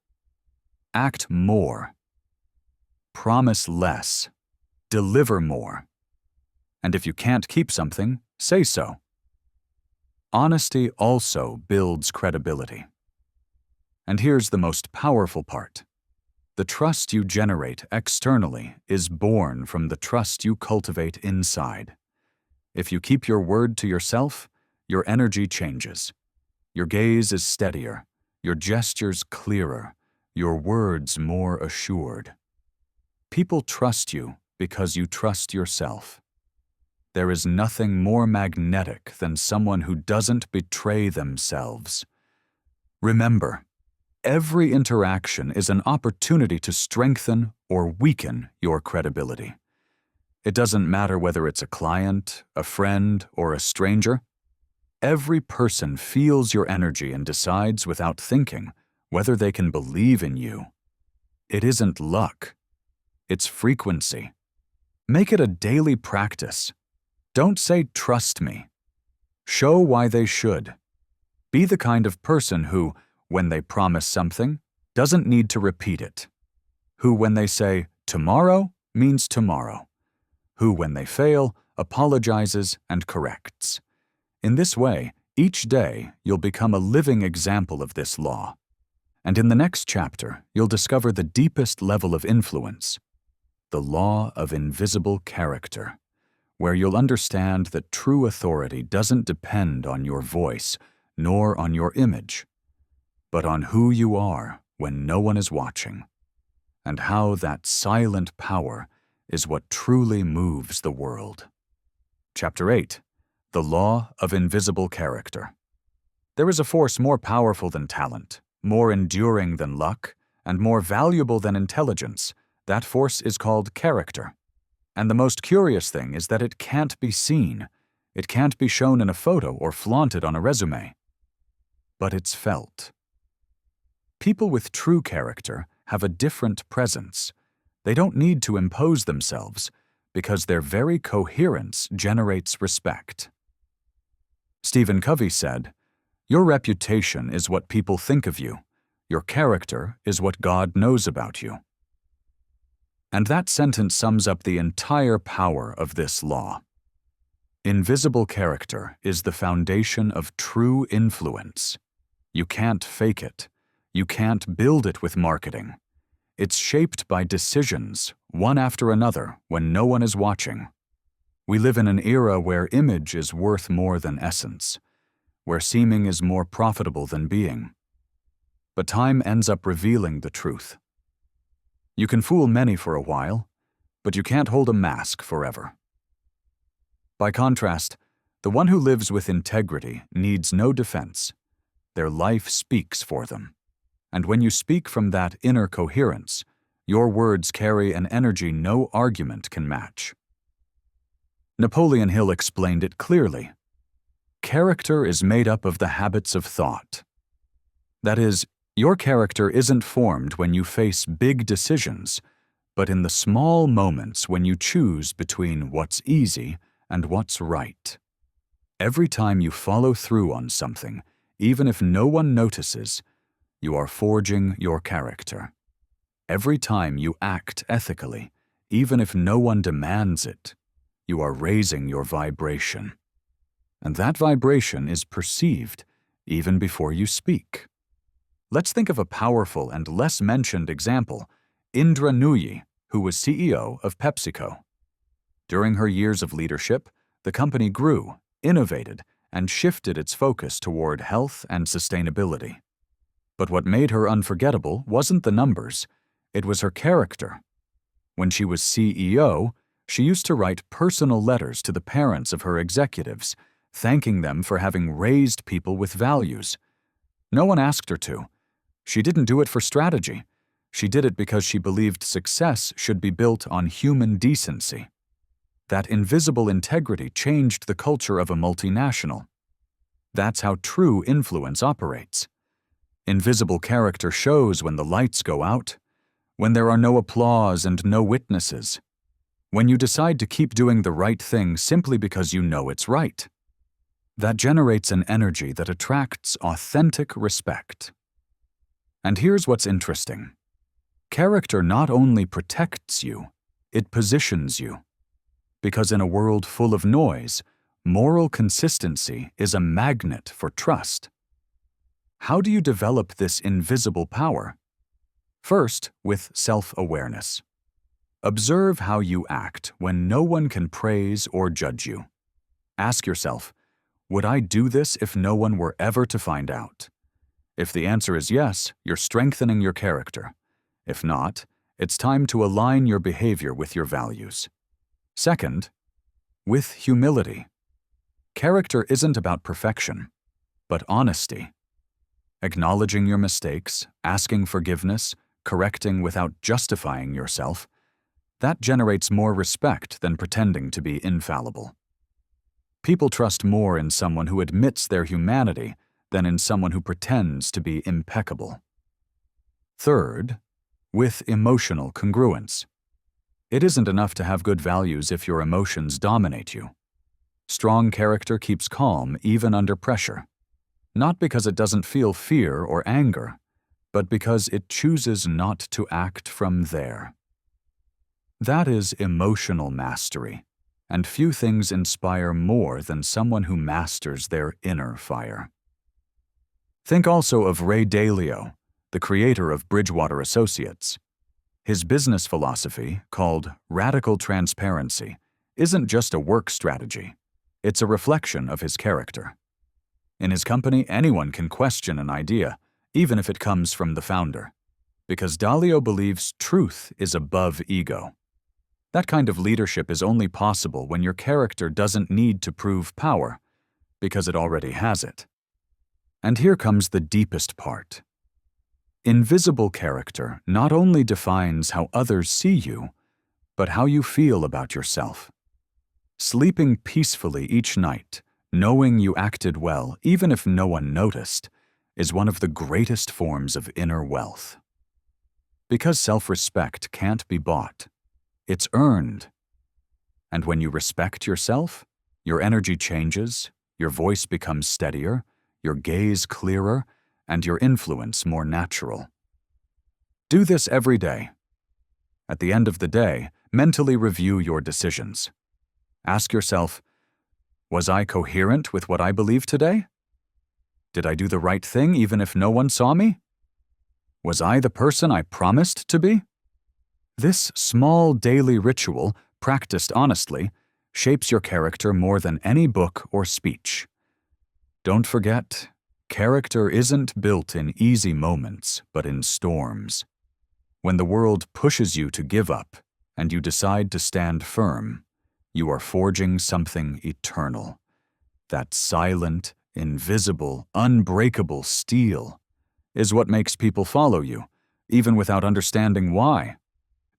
Act more. Promise less. Deliver more. And if you can't keep something, say so. Honesty also builds credibility. And here's the most powerful part. The trust you generate externally is born from the trust you cultivate inside. If you keep your word to yourself, your energy changes. Your gaze is steadier, your gestures clearer, your words more assured. People trust you because you trust yourself. There is nothing more magnetic than someone who doesn't betray themselves. Remember, every interaction is an opportunity to strengthen or weaken your credibility. It doesn't matter whether it's a client, a friend, or a stranger. Every person feels your energy and decides without thinking whether they can believe in you. It isn't luck. It's frequency. Make it a daily practice. Don't say, "Trust me." Show why they should. Be the kind of person who, when they promise something, doesn't need to repeat it. Who, when they say, "tomorrow," means tomorrow. Who, when they fail, apologizes and corrects. In this way, each day you'll become a living example of this law. And in the next chapter, you'll discover the deepest level of influence, the law of invisible character, where you'll understand that true authority doesn't depend on your voice nor on your image, but on who you are when no one is watching, and how that silent power is what truly moves the world. Chapter 8. The Law of Invisible Character. There is a force more powerful than talent, more enduring than luck, and more valuable than intelligence. That force is called character. And the most curious thing is that it can't be seen. It can't be shown in a photo or flaunted on a resume. But it's felt. People with true character have a different presence. They don't need to impose themselves because their very coherence generates respect. Stephen Covey said, "Your reputation is what people think of you. Your character is what God knows about you." And that sentence sums up the entire power of this law. Invisible character is the foundation of true influence. You can't fake it. You can't build it with marketing. It's shaped by decisions, one after another, when no one is watching. We live in an era where image is worth more than essence, where seeming is more profitable than being. But time ends up revealing the truth. You can fool many for a while, but you can't hold a mask forever. By contrast, the one who lives with integrity needs no defense. Their life speaks for them. And when you speak from that inner coherence, your words carry an energy no argument can match. Napoleon Hill explained it clearly. Character is made up of the habits of thought. That is, your character isn't formed when you face big decisions, but in the small moments when you choose between what's easy and what's right. Every time you follow through on something, even if no one notices, you are forging your character. Every time you act ethically, even if no one demands it, you are raising your vibration. And that vibration is perceived even before you speak. Let's think of a powerful and less mentioned example, Indra Nooyi, who was CEO of PepsiCo. During her years of leadership, the company grew, innovated, and shifted its focus toward health and sustainability. But what made her unforgettable wasn't the numbers, it was her character. When she was CEO, she used to write personal letters to the parents of her executives, thanking them for having raised people with values. No one asked her to. She didn't do it for strategy. She did it because she believed success should be built on human decency. That invisible integrity changed the culture of a multinational. That's how true influence operates. Invisible character shows when the lights go out, when there are no applause and no witnesses, when you decide to keep doing the right thing simply because you know it's right. That generates an energy that attracts authentic respect. And here's what's interesting. Character not only protects you, it positions you. Because in a world full of noise, moral consistency is a magnet for trust. How do you develop this invisible power? First, with self-awareness. Observe how you act when no one can praise or judge you. Ask yourself, would I do this if no one were ever to find out? If the answer is yes, you're strengthening your character. If not, it's time to align your behavior with your values. Second, with humility. Character isn't about perfection, but honesty. Acknowledging your mistakes, asking forgiveness, correcting without justifying yourself, that generates more respect than pretending to be infallible. People trust more in someone who admits their humanity than in someone who pretends to be impeccable. Third, with emotional congruence. It isn't enough to have good values if your emotions dominate you. Strong character keeps calm even under pressure. Not because it doesn't feel fear or anger, but because it chooses not to act from there. That is emotional mastery, and few things inspire more than someone who masters their inner fire. Think also of Ray Dalio, the creator of Bridgewater Associates. His business philosophy, called radical transparency, isn't just a work strategy. It's a reflection of his character. In his company, anyone can question an idea, even if it comes from the founder, because Dalio believes truth is above ego. That kind of leadership is only possible when your character doesn't need to prove power, because it already has it. And here comes the deepest part. Invisible character not only defines how others see you, but how you feel about yourself. Sleeping peacefully each night, knowing you acted well even if no one noticed, is one of the greatest forms of inner wealth. Because self-respect can't be bought, it's earned. And when you respect yourself, your energy changes, your voice becomes steadier, your gaze clearer, and your influence more natural. Do this every day. At the end of the day, mentally review your decisions. Ask yourself, was I coherent with what I believe today? Did I do the right thing even if no one saw me? Was I the person I promised to be? This small daily ritual, practiced honestly, shapes your character more than any book or speech. Don't forget, character isn't built in easy moments, but in storms. When the world pushes you to give up and you decide to stand firm, you are forging something eternal. That silent, invisible, unbreakable steel is what makes people follow you, even without understanding why.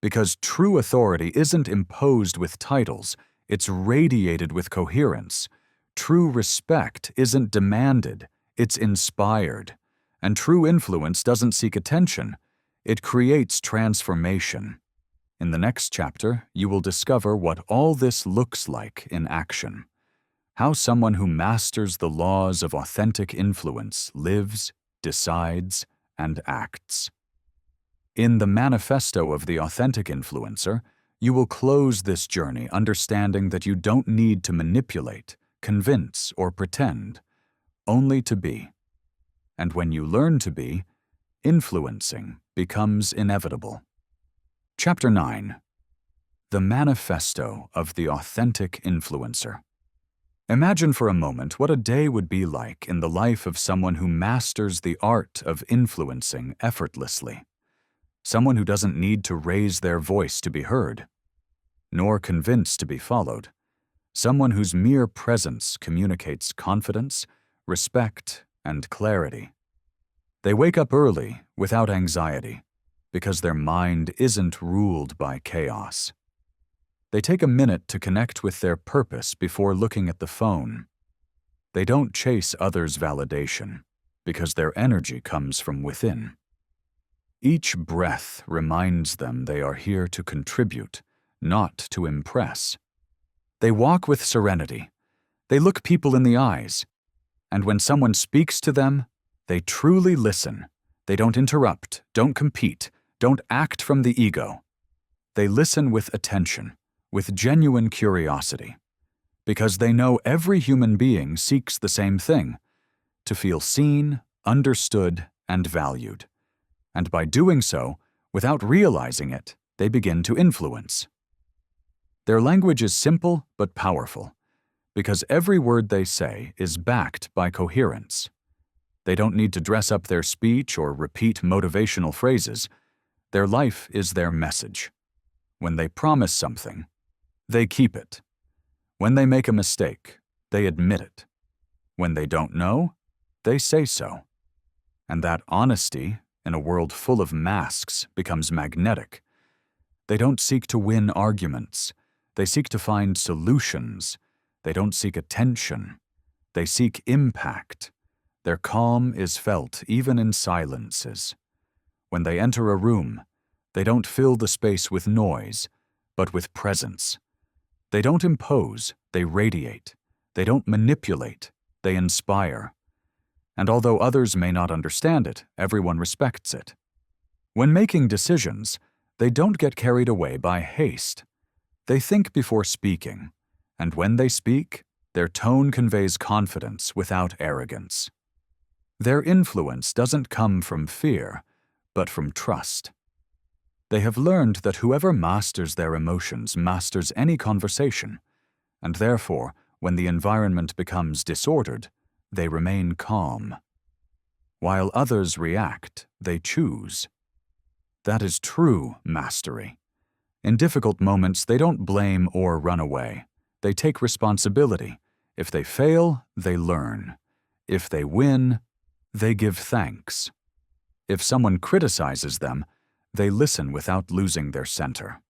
Because true authority isn't imposed with titles, it's radiated with coherence. True respect isn't demanded, it's inspired. And true influence doesn't seek attention, it creates transformation. In the next chapter, you will discover what all this looks like in action. How someone who masters the laws of authentic influence lives, decides, and acts. In the Manifesto of the Authentic Influencer, you will close this journey understanding that you don't need to manipulate, convince, or pretend, only to be. And when you learn to be, influencing becomes inevitable. Chapter 9. The Manifesto of the Authentic Influencer. Imagine for a moment what a day would be like in the life of someone who masters the art of influencing effortlessly. Someone who doesn't need to raise their voice to be heard, nor convince to be followed. Someone whose mere presence communicates confidence, respect, and clarity. They wake up early without anxiety, because their mind isn't ruled by chaos. They take a minute to connect with their purpose before looking at the phone. They don't chase others' validation, because their energy comes from within. Each breath reminds them they are here to contribute, not to impress. They walk with serenity. They look people in the eyes. And when someone speaks to them, they truly listen. They don't interrupt, don't compete, don't act from the ego. They listen with attention, with genuine curiosity, because they know every human being seeks the same thing, to feel seen, understood, and valued. And by doing so, without realizing it, they begin to influence. Their language is simple but powerful, because every word they say is backed by coherence. They don't need to dress up their speech or repeat motivational phrases. Their life is their message. When they promise something, they keep it. When they make a mistake, they admit it. When they don't know, they say so. And that honesty, in a world full of masks, becomes magnetic. They don't seek to win arguments. They seek to find solutions. They don't seek attention. They seek impact. Their calm is felt even in silences. When they enter a room, they don't fill the space with noise, but with presence. They don't impose, they radiate. They don't manipulate, they inspire. And although others may not understand it, everyone respects it. When making decisions, they don't get carried away by haste. They think before speaking, and when they speak, their tone conveys confidence without arrogance. Their influence doesn't come from fear, but from trust. They have learned that whoever masters their emotions masters any conversation, and therefore, when the environment becomes disordered, they remain calm. While others react, they choose. That is true mastery. In difficult moments, they don't blame or run away. They take responsibility. If they fail, they learn. If they win, they give thanks. If someone criticizes them, they listen without losing their center.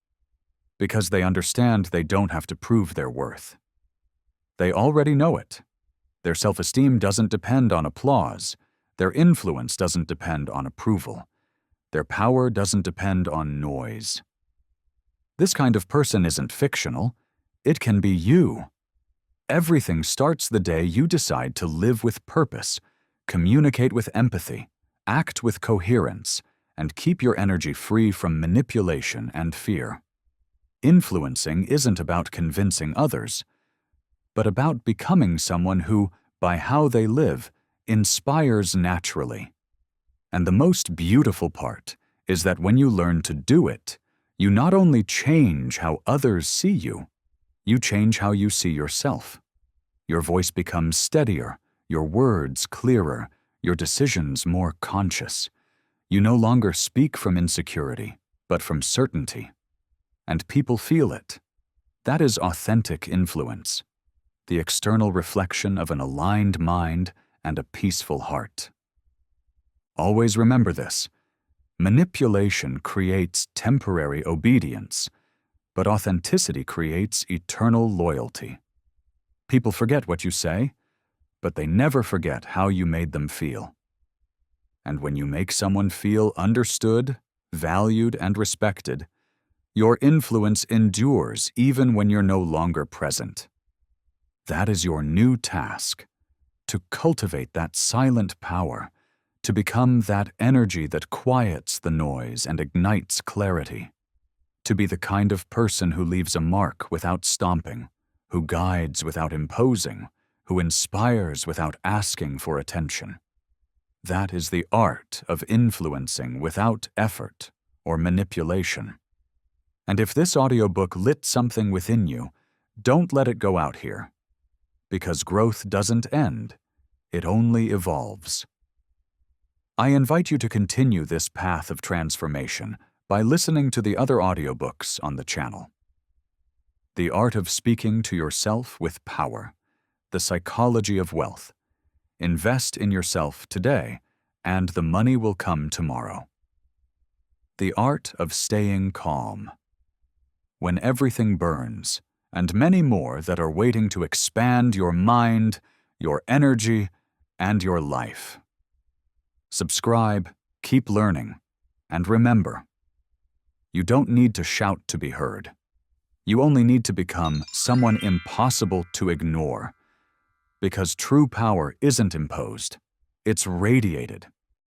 because they understand they don't have to prove their worth. They already know it. Their self-esteem doesn't depend on applause. Their influence doesn't depend on approval. Their power doesn't depend on noise. This kind of person isn't fictional. It can be you. Everything starts the day you decide to live with purpose, communicate with empathy, act with coherence, and keep your energy free from manipulation and fear. Influencing isn't about convincing others, but about becoming someone who, by how they live, inspires naturally. And the most beautiful part is that when you learn to do it, you not only change how others see you, you change how you see yourself. Your voice becomes steadier, your words clearer, your decisions more conscious. You no longer speak from insecurity, but from certainty. And people feel it. That is authentic influence, the external reflection of an aligned mind and a peaceful heart. Always remember this. Manipulation creates temporary obedience, but authenticity creates eternal loyalty. People forget what you say, but they never forget how you made them feel. And when you make someone feel understood, valued, and respected, your influence endures even when you're no longer present. That is your new task, to cultivate that silent power, to become that energy that quiets the noise and ignites clarity, to be the kind of person who leaves a mark without stomping, who guides without imposing, who inspires without asking for attention. That is the art of influencing without effort or manipulation. And if this audiobook lit something within you, don't let it go out here. Because growth doesn't end, it only evolves. I invite you to continue this path of transformation by listening to the other audiobooks on the channel. The Art of Speaking to Yourself with Power, The Psychology of Wealth. Invest in yourself today, and the money will come tomorrow. The Art of Staying Calm. When Everything Burns, and many more that are waiting to expand your mind, your energy, and your life. Subscribe, keep learning, and remember, you don't need to shout to be heard. You only need to become someone impossible to ignore, because true power isn't imposed, it's radiated.